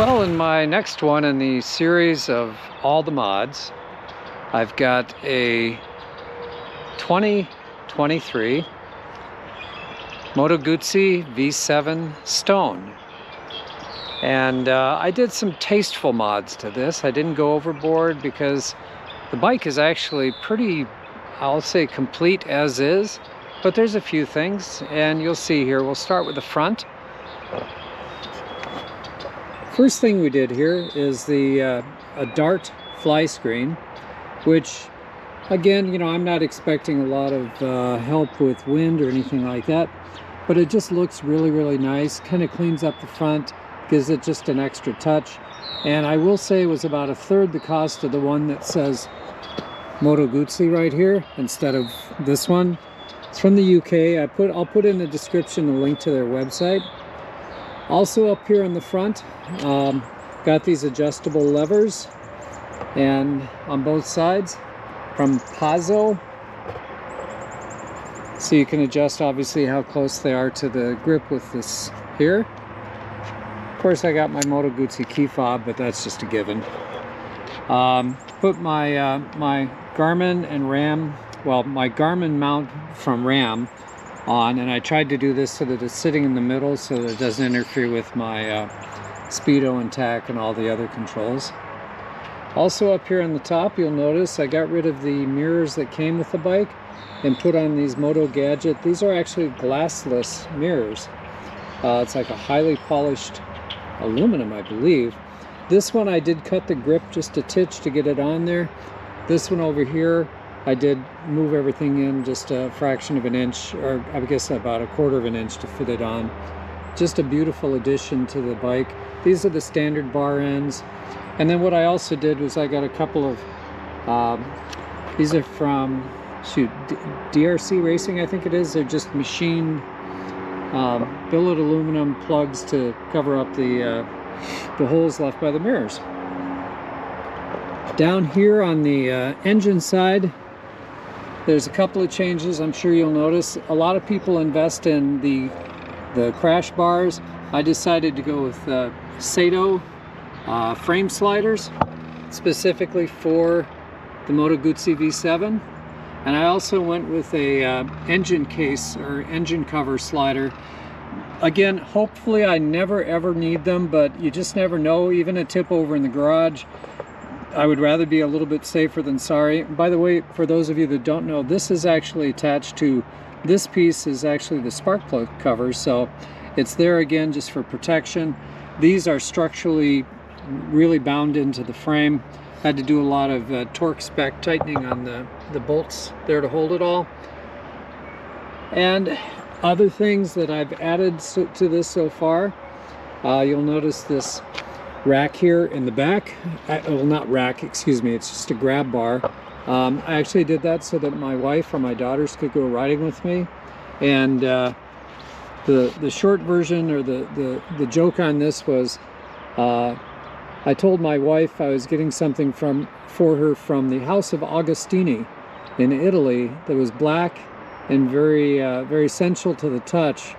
Well, in my next one in the series of all the mods, I've got a 2023 Moto Guzzi V7 Stone. And I did some tasteful mods to this. I didn't go overboard because the bike is actually pretty, I'll say, complete as is, but there's a few things, and you'll see here. We'll start with the front. First thing we did here is a dart fly screen, which, again, you know, I'm not expecting a lot of help with wind or anything like that, but it just looks really, really nice. Kind of cleans up the front, gives it just an extra touch. And I will say it was about 1/3 the cost of the one that says Moto Guzzi right here instead of this one. It's from the UK. I'll put in the description a link to their website. Also up here on the front, got these adjustable levers, and on both sides from Pazzo. So you can adjust obviously how close they are to the grip with this here. Of course, I got my Moto Guzzi key fob, but that's just a given. Put my my Garmin and RAM, well, my Garmin mount from RAM on, and I tried to do this so that it's sitting in the middle so that it doesn't interfere with my speedo and tack and all the other controls. Also up here on the top, you'll notice I got rid of the mirrors that came with the bike and put on these Motogadget. These are actually glassless mirrors. It's like a highly polished aluminum, I believe. This one I did cut the grip just a titch to get it on there. This one over here, I did move everything in just a fraction of an inch, or I guess about 1/4 of an inch to fit it on. Just a beautiful addition to the bike. These are the standard bar ends. And then what I also did was I got a couple of, these are from, DRC Racing, I think it is. They're just machined billet aluminum plugs to cover up the holes left by the mirrors. Down here on the engine side, there's a couple of changes I'm sure you'll notice. A lot of people invest in the crash bars. I decided to go with Sato frame sliders, specifically for the Moto Guzzi V7. And I also went with a engine case or engine cover slider. Again, hopefully I never ever need them, but you just never know. Even a tip over in the garage, I would rather be a little bit safer than sorry. By the way, for those of you that don't know, this is actually attached to, this piece is actually the spark plug cover, so it's there again just for protection. These are structurally really bound into the frame. Had to do a lot of torque spec tightening on the bolts there to hold it all. And other things that I've added to this so far, you'll notice this rack here in the back. Well, not rack, excuse me, it's just a grab bar. I actually did that so that my wife or my daughters could go riding with me. And the short version, or the joke on this was, I told my wife I was getting something for her from the house of Agostini in Italy that was black and very sensual to the touch.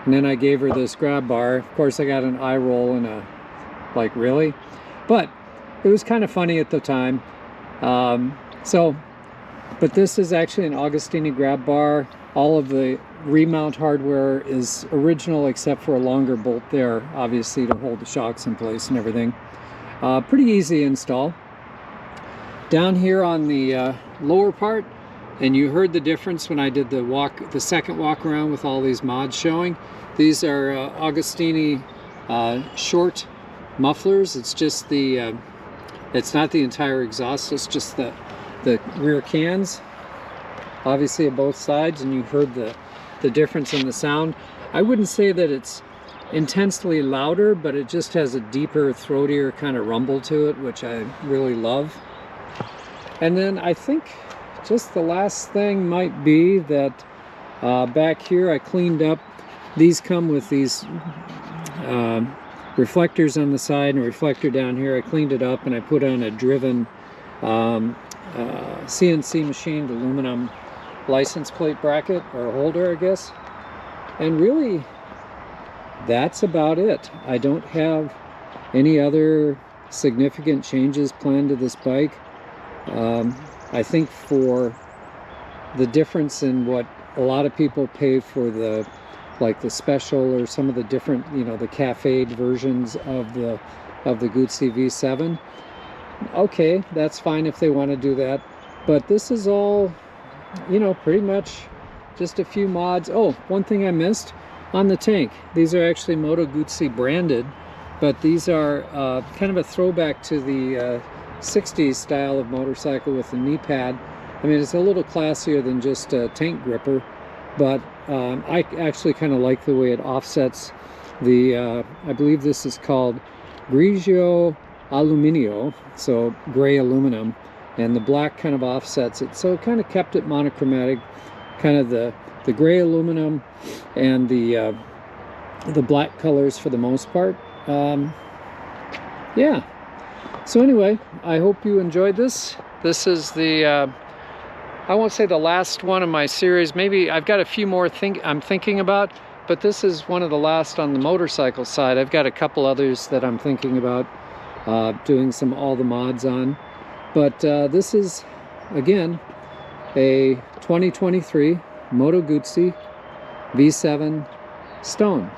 And then I gave her this grab bar. Of course, I got an eye roll and a, like, really? But it was kind of funny at the time. But this is actually an Agostini grab bar. All of the remount hardware is original except for a longer bolt there, obviously, to hold the shocks in place and everything. Pretty easy install. Down here on the lower part, and you heard the difference when I did the second walk around with all these mods showing. These are Agostini short mufflers. It's just the it's not the entire exhaust, it's just the rear cans, obviously at both sides, and you heard the difference in the sound. I wouldn't say that it's intensely louder, but it just has a deeper, throatier kind of rumble to it, which I really love. And then I think just the last thing might be that back here I cleaned up. These come with these reflectors on the side and a reflector down here. I cleaned it up and I put on a driven CNC machined aluminum license plate bracket, or holder, I guess. And really, that's about it. I don't have any other significant changes planned to this bike. I think for the difference in what a lot of people pay for the special or some of the different, you know, the cafe'd versions of the Guzzi V7, okay, that's fine if they want to do that. But this is all, you know, pretty much just a few mods. Oh, one thing I missed on the tank. These are actually Moto Guzzi branded, but these are kind of a throwback to the 60s style of motorcycle with the knee pad. I mean, it's a little classier than just a tank gripper, but I actually kind of like the way it offsets the, I believe this is called Grigio Aluminio, so gray aluminum, and the black kind of offsets it, so it kind of kept it monochromatic, kind of the gray aluminum and the black colors for the most part. Yeah, so anyway, I hope you enjoyed this. This is the I won't say the last one of my series. Maybe I've got a few more I'm thinking about, but this is one of the last on the motorcycle side. I've got a couple others that I'm thinking about doing all the mods on. But this is, again, a 2023 Moto Guzzi V7 Stone.